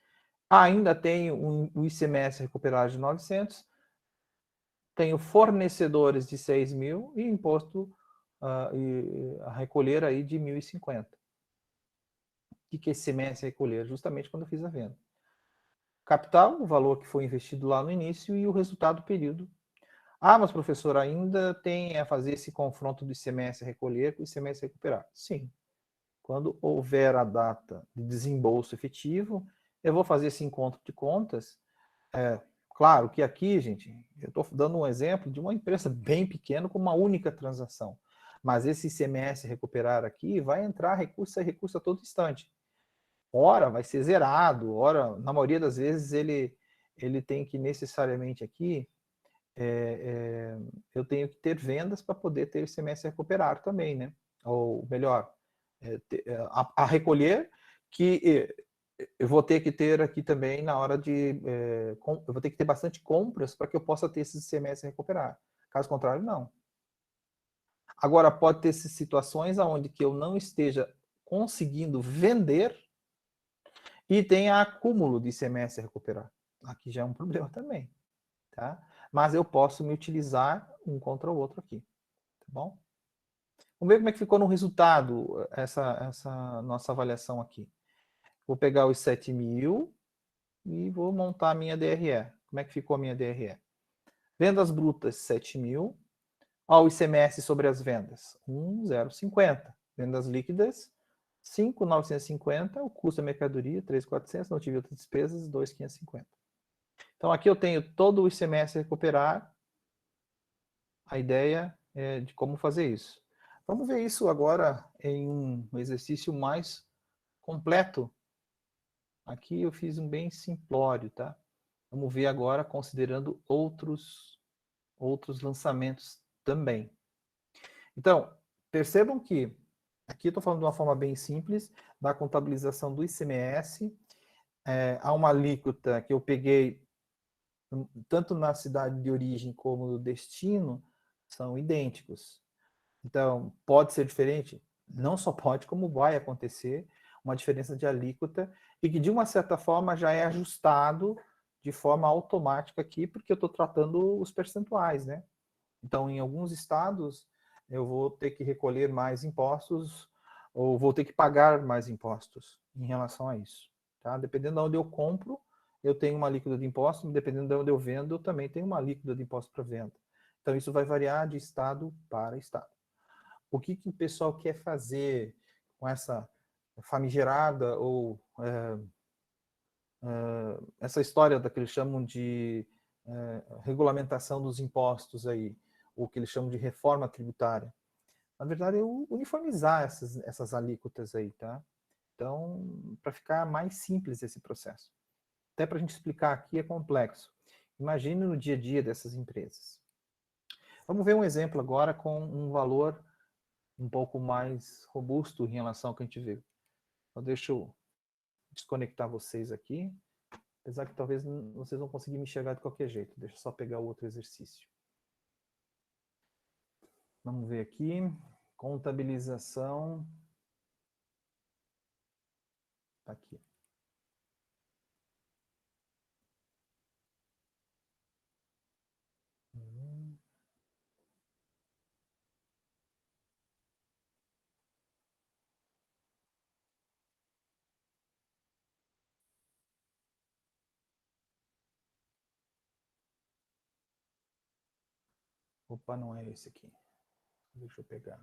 Ainda tenho o ICMS recuperado de 900, tenho fornecedores de 6 mil e imposto a recolher aí de 1.050. O que é esse ICMS a recolher? Justamente quando eu fiz a venda. Capital, o valor que foi investido lá no início e o resultado do período. Mas professor, ainda tem a fazer esse confronto do ICMS a recolher com o ICMS a recuperar. Sim. Quando houver a data de desembolso efetivo, eu vou fazer esse encontro de contas. Claro que aqui, gente, eu estou dando um exemplo de uma empresa bem pequena com uma única transação. Mas esse ICMS recuperar aqui vai entrar recurso a todo instante. Ora, vai ser zerado, ora, na maioria das vezes, ele tem que necessariamente aqui, eu tenho que ter vendas para poder ter ICMS recuperar também, né? Ou melhor, a recolher, que eu vou ter que ter aqui também na hora de... eu vou ter que ter bastante compras para que eu possa ter esse ICMS recuperar. Caso contrário, não. Agora, pode ter situações onde que eu não esteja conseguindo vender e tenha acúmulo de ICMS a recuperar. Aqui já é um problema também, tá? Mas eu posso me utilizar um contra o outro aqui, tá bom? Vamos ver como é que ficou no resultado essa nossa avaliação aqui. Vou pegar os 7 mil e vou montar a minha DRE. Como é que ficou a minha DRE? Vendas brutas, 7 mil. O ICMS sobre as vendas, 1.050. Vendas líquidas, 5.950. O custo da mercadoria, 3.400. Não tive outras despesas, 2.550. Então, aqui eu tenho todo o ICMS a recuperar. A ideia é de como fazer isso. Vamos ver isso agora em um exercício mais completo. Aqui eu fiz um bem simplório, tá? Vamos ver agora considerando outros lançamentos também. Então, percebam que aqui eu estou falando de uma forma bem simples da contabilização do ICMS. Há uma alíquota que eu peguei tanto na cidade de origem como no destino, são idênticos. Então, pode ser diferente? Não só pode, como vai acontecer uma diferença de alíquota e que, de uma certa forma, já é ajustado de forma automática aqui, porque eu estou tratando os percentuais, né? Então, em alguns estados, eu vou ter que recolher mais impostos ou vou ter que pagar mais impostos em relação a isso. Tá? Dependendo de onde eu compro, eu tenho uma alíquota de impostos, dependendo de onde eu vendo, eu também tenho uma alíquota de impostos para venda. Então, isso vai variar de estado para estado. O que o pessoal quer fazer com essa famigerada ou essa história da que eles chamam de regulamentação dos impostos aí, o que eles chamam de reforma tributária. Na verdade, é uniformizar essas alíquotas aí, tá? Então, para ficar mais simples esse processo. Até para a gente explicar aqui é complexo. Imagine no dia a dia dessas empresas. Vamos ver um exemplo agora com um valor um pouco mais robusto em relação ao que a gente viu. Então, deixa eu desconectar vocês aqui. Apesar que talvez vocês vão conseguir me enxergar de qualquer jeito. Deixa eu só pegar o outro exercício. Vamos ver aqui. Contabilização. Está aqui. Opa, não é esse aqui. Deixa eu pegar.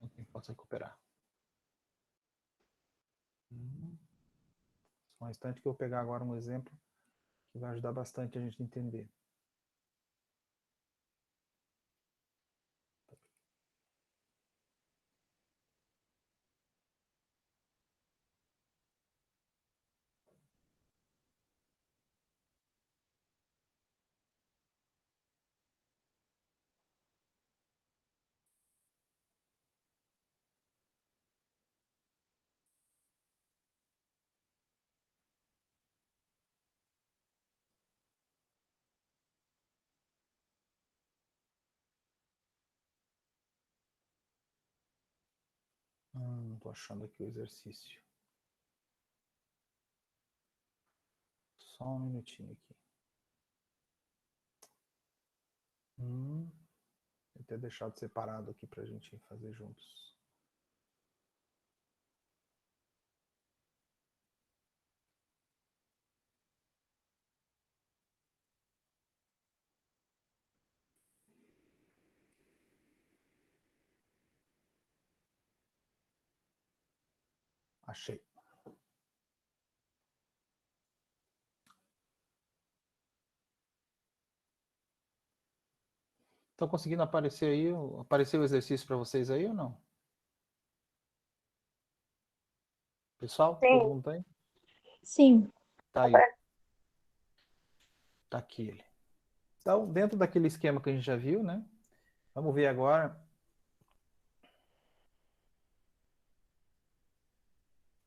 Não posso recuperar. Só um instante que eu vou pegar agora um exemplo que vai ajudar bastante a gente a entender. Não estou achando aqui o exercício. Só um minutinho aqui. Vou ter deixado separado aqui para a gente fazer juntos. Achei. Estão conseguindo aparecer aí? Apareceu o exercício para vocês aí ou não? Pessoal, Sim. todo mundo tem? Sim. Tá aí. Tá aqui ele. Então, dentro daquele esquema que a gente já viu, né? Vamos ver agora.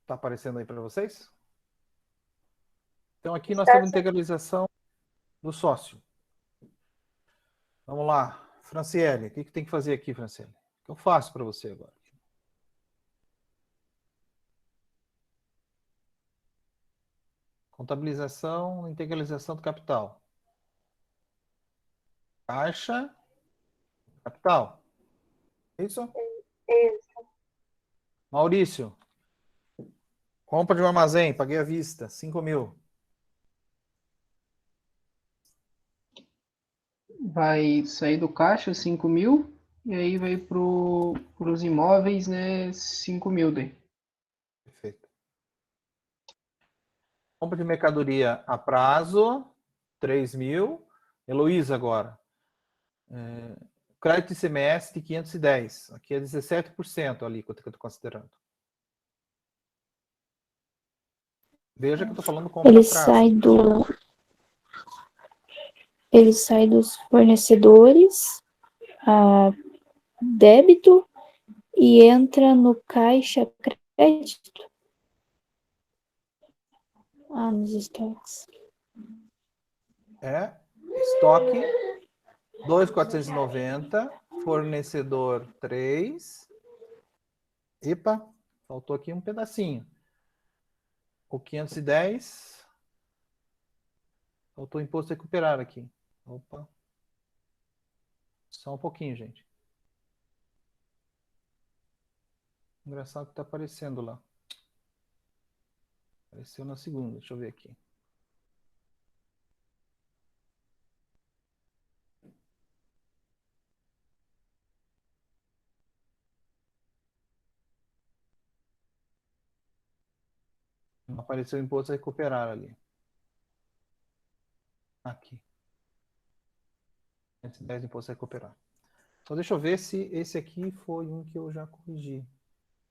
Tá aparecendo aí para vocês? Então, aqui nós temos integralização do sócio. Vamos lá. Franciele, o que tem que fazer aqui, Franciele? O que eu faço para você agora? Contabilização, integralização do capital. Caixa, capital. Isso? Isso. Maurício. Compra de um armazém, paguei à vista, 5.000. Vai sair do caixa 5.000 e aí vai para os imóveis, né, 5.000 daí. Perfeito. Compra de mercadoria a prazo, 3.000. Heloísa agora. Crédito de semestre, 510. Aqui é 17% a alíquota que eu estou considerando. Veja que eu estou falando compra a prazo. Ele sai dos fornecedores a débito e entra no caixa crédito. Nos estoques. É estoque 2.490, fornecedor 3. Epa, faltou aqui um pedacinho. O 510. Faltou imposto recuperar aqui. Opa. Só um pouquinho, gente. Engraçado que tá aparecendo lá. Apareceu na segunda, deixa eu ver aqui. Não apareceu o imposto a recuperar ali. Aqui. 510 imposto a recuperar. Então deixa eu ver se esse aqui foi um que eu já corrigi.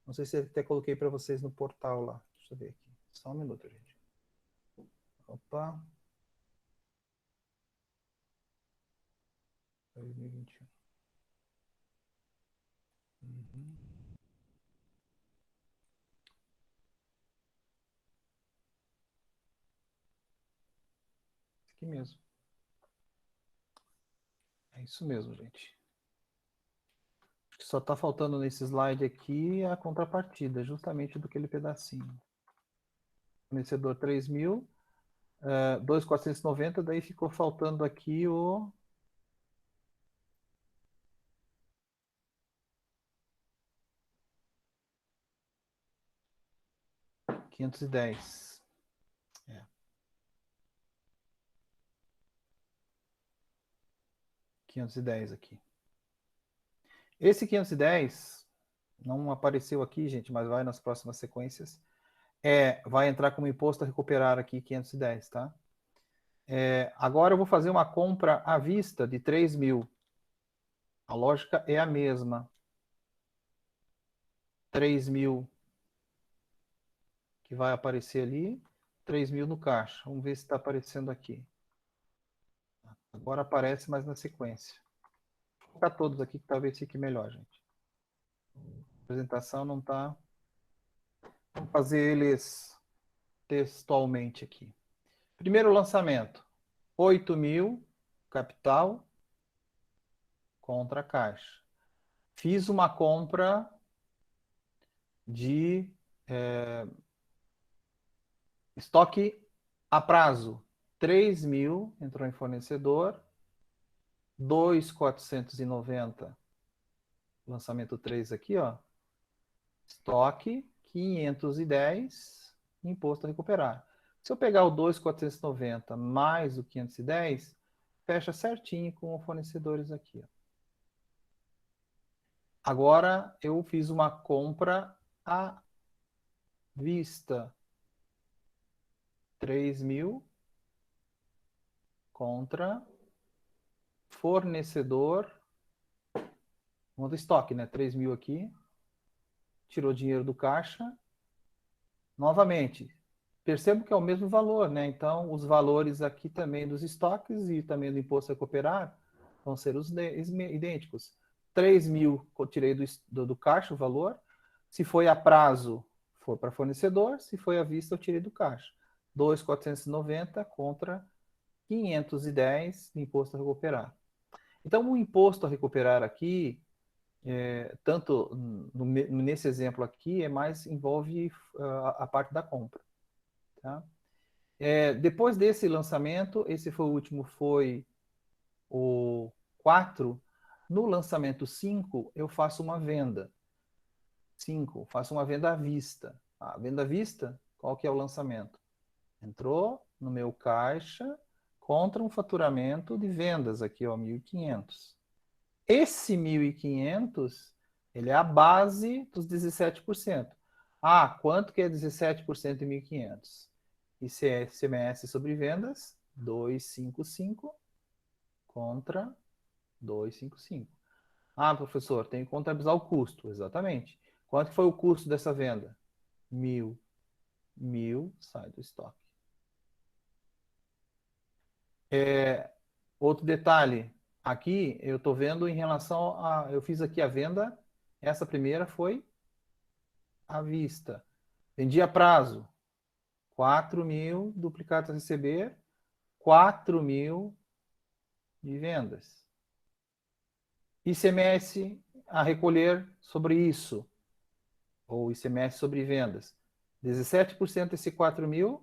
Não sei se eu até coloquei para vocês no portal lá. Deixa eu ver aqui. Só um minuto, gente. Opa. 2021. Uhum. Esse aqui mesmo. É isso mesmo, gente. Acho que só está faltando nesse slide aqui a contrapartida, justamente do aquele pedacinho. Fornecedor 3.000, 2.490, daí ficou faltando aqui o 510. É. 510 aqui. Esse 510 não apareceu aqui, gente, mas vai nas próximas sequências. Vai entrar como imposto a recuperar aqui 510, tá? Agora eu vou fazer uma compra à vista de 3.000. A lógica é a mesma. 3.000 que vai aparecer ali, 3.000 no caixa. Vamos ver se está aparecendo aqui. Agora aparece, mas na sequência. Vou colocar todos aqui, que talvez fique melhor, gente. A apresentação não está... Vamos fazer eles textualmente aqui. Primeiro lançamento, 8.000, capital, contra caixa. Fiz uma compra de estoque a prazo. 3.000 entrou em fornecedor, 2.490, lançamento 3 aqui, ó. Estoque 510, imposto a recuperar. Se eu pegar o 2.490 mais o 510, fecha certinho com os fornecedores aqui, ó. Agora eu fiz uma compra à vista. 3.000 contra fornecedor. Vamos do estoque, né? 3.000 aqui. Tirou dinheiro do caixa. Novamente, percebo que é o mesmo valor, né? Então, os valores aqui também dos estoques e também do imposto a recuperar vão ser os idênticos. 3.000 eu tirei do caixa o valor. Se foi a prazo, for para fornecedor. Se foi à vista, eu tirei do caixa. 2.490 contra 510 de imposto a recuperar. Então, o imposto a recuperar aqui, tanto nesse exemplo aqui, mais envolve a parte da compra. Tá? Depois desse lançamento, esse foi o último, foi o 4. No lançamento 5, eu faço uma venda. 5, faço uma venda à vista. A venda à vista, qual que é o lançamento? Entrou no meu caixa contra um faturamento de vendas aqui, ó, 1.500. Esse 1.500, ele é a base dos 17%. Ah, quanto que é 17% de 1.500? ICMS sobre vendas, 255 contra 255. Ah, professor, tem que contabilizar o custo. Exatamente. Quanto foi o custo dessa venda? 1.000. 1.000 sai do estoque. Outro detalhe, aqui eu estou vendo em relação a... Eu fiz aqui a venda, essa primeira foi à vista. Vendi a prazo, 4.000 duplicados a receber, 4.000 de vendas. ICMS a recolher sobre isso, ou ICMS sobre vendas. 17% desse 4.000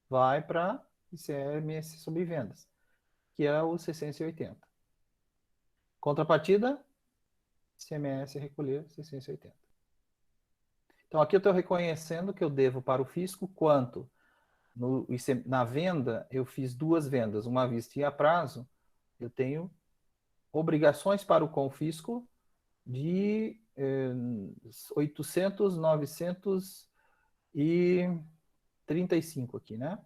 vai para ICMS sobre vendas, que é o 680. Contrapartida, ICMS a recolher 680. Então, aqui eu estou reconhecendo que eu devo para o fisco quanto? Na venda, eu fiz 2 vendas, uma à vista e a prazo, eu tenho obrigações para o confisco de 800, 935 aqui, né?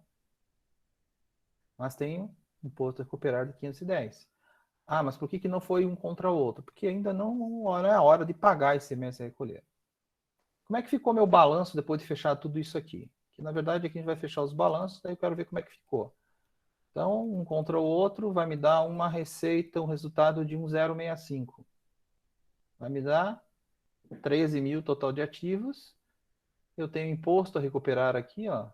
Mas tenho imposto a recuperar de 510. Ah, mas por que não foi um contra o outro? Porque ainda não é a hora de pagar esse ICMS a recolher. Como é que ficou meu balanço depois de fechar tudo isso aqui? Que na verdade aqui a gente vai fechar os balanços, daí eu quero ver como é que ficou. Então, um contra o outro vai me dar uma receita, um resultado de 1,065. Vai me dar 13.000 total de ativos. Eu tenho imposto a recuperar aqui, ó,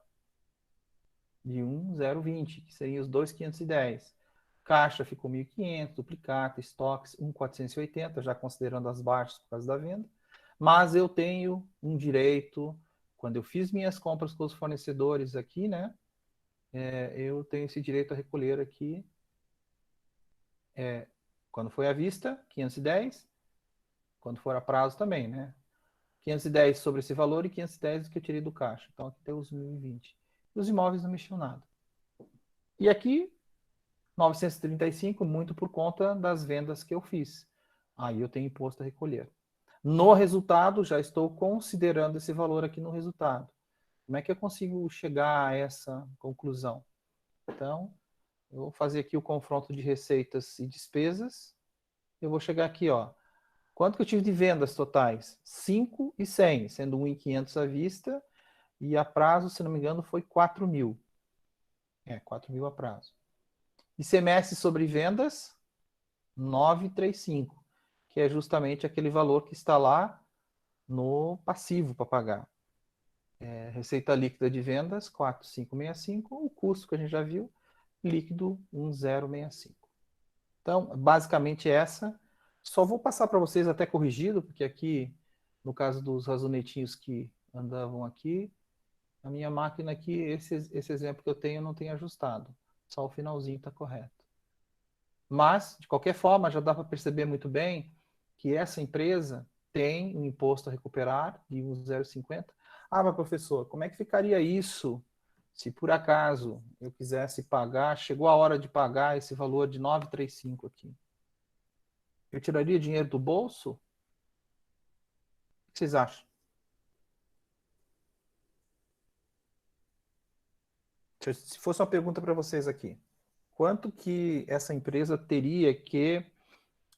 de 1,020, que seriam os 2.510. Caixa ficou 1.500, duplicata, estoques 1.480, já considerando as baixas por causa da venda. Mas eu tenho um direito, quando eu fiz minhas compras com os fornecedores aqui, né? Eu tenho esse direito a recolher aqui. Quando foi à vista, 510. Quando for a prazo também, né? 510 sobre esse valor e 510 que eu tirei do caixa. Então aqui tem os 1.020. Os imóveis não mexiam nada. E aqui, 935, muito por conta das vendas que eu fiz. Aí eu tenho imposto a recolher. No resultado, já estou considerando esse valor aqui no resultado. Como é que eu consigo chegar a essa conclusão? Então, eu vou fazer aqui o confronto de receitas e despesas. Eu vou chegar aqui, ó. Quanto que eu tive de vendas totais? 5 e 100, sendo 1.500 à vista e a prazo, se não me engano, foi 4.000. 4.000 a prazo. ICMS sobre vendas, 935, que é justamente aquele valor que está lá no passivo para pagar. Receita líquida de vendas, 4.565, o custo que a gente já viu, líquido 1.065. Então, basicamente essa. Só vou passar para vocês até corrigido, porque aqui, no caso dos razonetinhos que andavam aqui, a minha máquina aqui, esse exemplo que eu tenho, não tem ajustado. Só o finalzinho está correto. Mas, de qualquer forma, já dá para perceber muito bem que essa empresa tem um imposto a recuperar de 1,050. Ah, mas professor, como é que ficaria isso se por acaso eu quisesse pagar, chegou a hora de pagar esse valor de 935 aqui? Eu tiraria dinheiro do bolso? O que vocês acham? Se fosse uma pergunta para vocês aqui, quanto que essa empresa teria que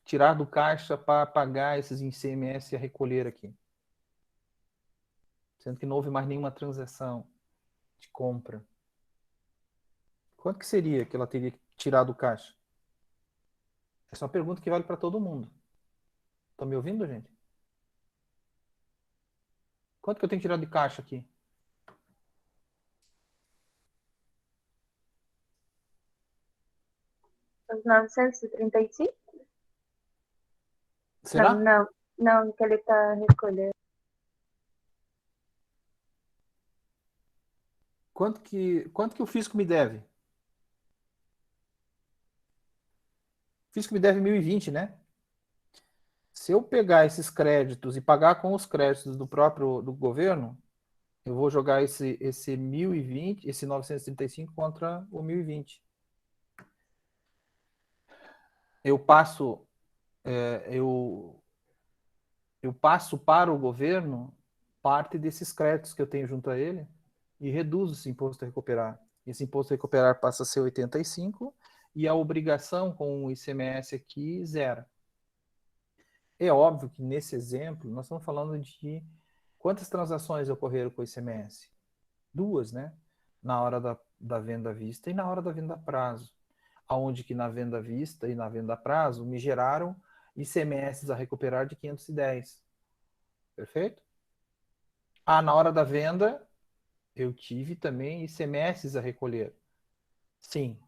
tirar do caixa para pagar esses ICMS a recolher aqui? Sendo que não houve mais nenhuma transação de compra. Quanto que seria que ela teria que tirar do caixa? Essa é uma pergunta que vale para todo mundo. Estão me ouvindo, gente? Quanto que eu tenho que tirar de caixa aqui? Os 935? Será? Não, que ele está recolhendo. Quanto que o fisco me deve? O fisco me deve 1.020, né? Se eu pegar esses créditos e pagar com os créditos do governo, eu vou jogar esse 1.020, esse 935 contra o 1.020. Eu passo eu passo para o governo parte desses créditos que eu tenho junto a ele e reduzo esse imposto a recuperar. Esse imposto a recuperar passa a ser 85 e a obrigação com o ICMS aqui zero. É óbvio que nesse exemplo nós estamos falando de quantas transações ocorreram com o ICMS? 2, né? Na hora da venda à vista e na hora da venda a prazo. Aonde que na venda à vista e na venda a prazo me geraram ICMS a recuperar de 510. Perfeito? Na hora da venda, eu tive também ICMS a recolher. Sim,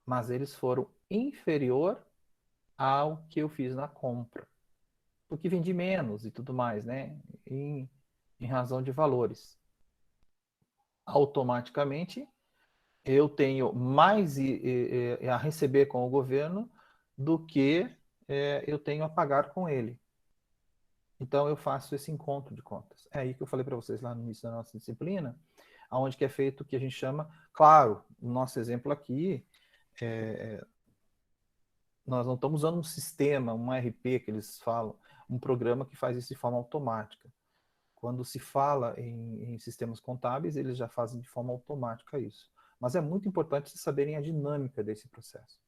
mas eles foram inferior ao que eu fiz na compra. Porque vendi menos e tudo mais, né? Em razão de valores. Automaticamente, eu tenho mais a receber com o governo do que eu tenho a pagar com ele. Então, eu faço esse encontro de contas. É aí que eu falei para vocês lá no início da nossa disciplina, onde que é feito o que a gente chama, claro, o nosso exemplo aqui, nós não estamos usando um sistema, um RP que eles falam, um programa que faz isso de forma automática. Quando se fala em sistemas contábeis, eles já fazem de forma automática isso. Mas é muito importante vocês saberem a dinâmica desse processo.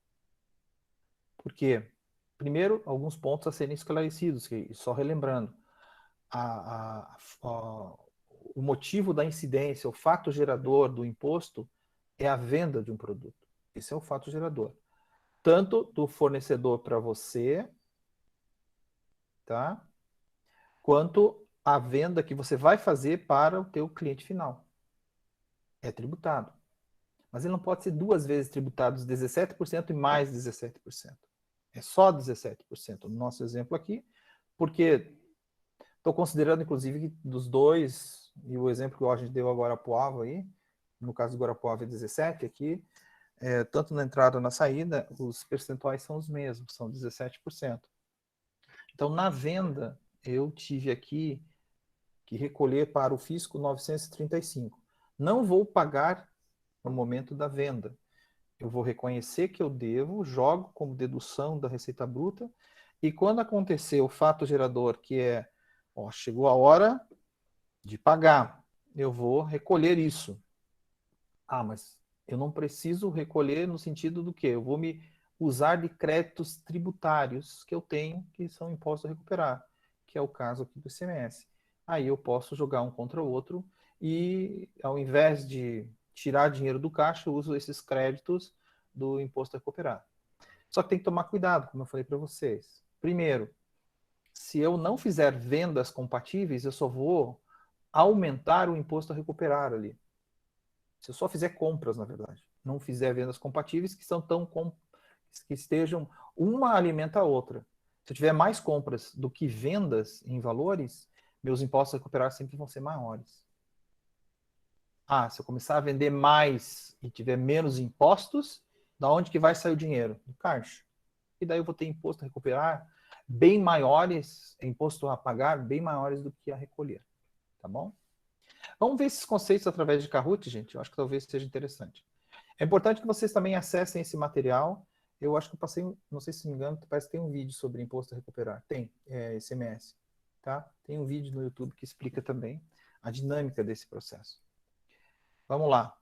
Por quê? Primeiro, alguns pontos a serem esclarecidos, que, só relembrando, o motivo da incidência, o fato gerador do imposto é a venda de um produto. Esse é o fato gerador. Tanto do fornecedor para você, tá? Quanto a venda que você vai fazer para o teu cliente final. É tributado. Mas ele não pode ser duas vezes tributado os 17% e mais 17%. É só 17% no nosso exemplo aqui, porque estou considerando, inclusive, que dos dois, e o exemplo que a gente deu agora para o Guarapuava aí, no caso do Guarapuava é 17 aqui, tanto na entrada ou na saída, os percentuais são os mesmos, são 17%. Então, na venda, eu tive aqui que recolher para o fisco 935. Não vou pagar no momento da venda. Eu vou reconhecer que eu devo, jogo como dedução da receita bruta, e quando acontecer o fato gerador, que é, chegou a hora de pagar, eu vou recolher isso. Mas eu não preciso recolher no sentido do quê? Eu vou me usar de créditos tributários que eu tenho, que são impostos a recuperar, que é o caso aqui do ICMS. Aí eu posso jogar um contra o outro e, ao invés de tirar dinheiro do caixa, eu uso esses créditos do imposto a recuperar. Só que tem que tomar cuidado, como eu falei para vocês. Primeiro, se eu não fizer vendas compatíveis, eu só vou aumentar o imposto a recuperar ali. Se eu só fizer compras, na verdade, não fizer vendas compatíveis que que estejam, uma alimenta a outra. Se eu tiver mais compras do que vendas em valores, meus impostos a recuperar sempre vão ser maiores. Se eu começar a vender mais e tiver menos impostos, da onde que vai sair o dinheiro? Do caixa. E daí eu vou ter imposto a recuperar bem maiores, imposto a pagar bem maiores do que a recolher. Tá bom? Vamos ver esses conceitos através de Kahoot, gente. Eu acho que talvez seja interessante. É importante que vocês também acessem esse material. Eu acho que eu passei, não sei se me engano, parece que tem um vídeo sobre imposto a recuperar. Tem, ICMS. Tá? Tem um vídeo no YouTube que explica também a dinâmica desse processo. Vamos lá.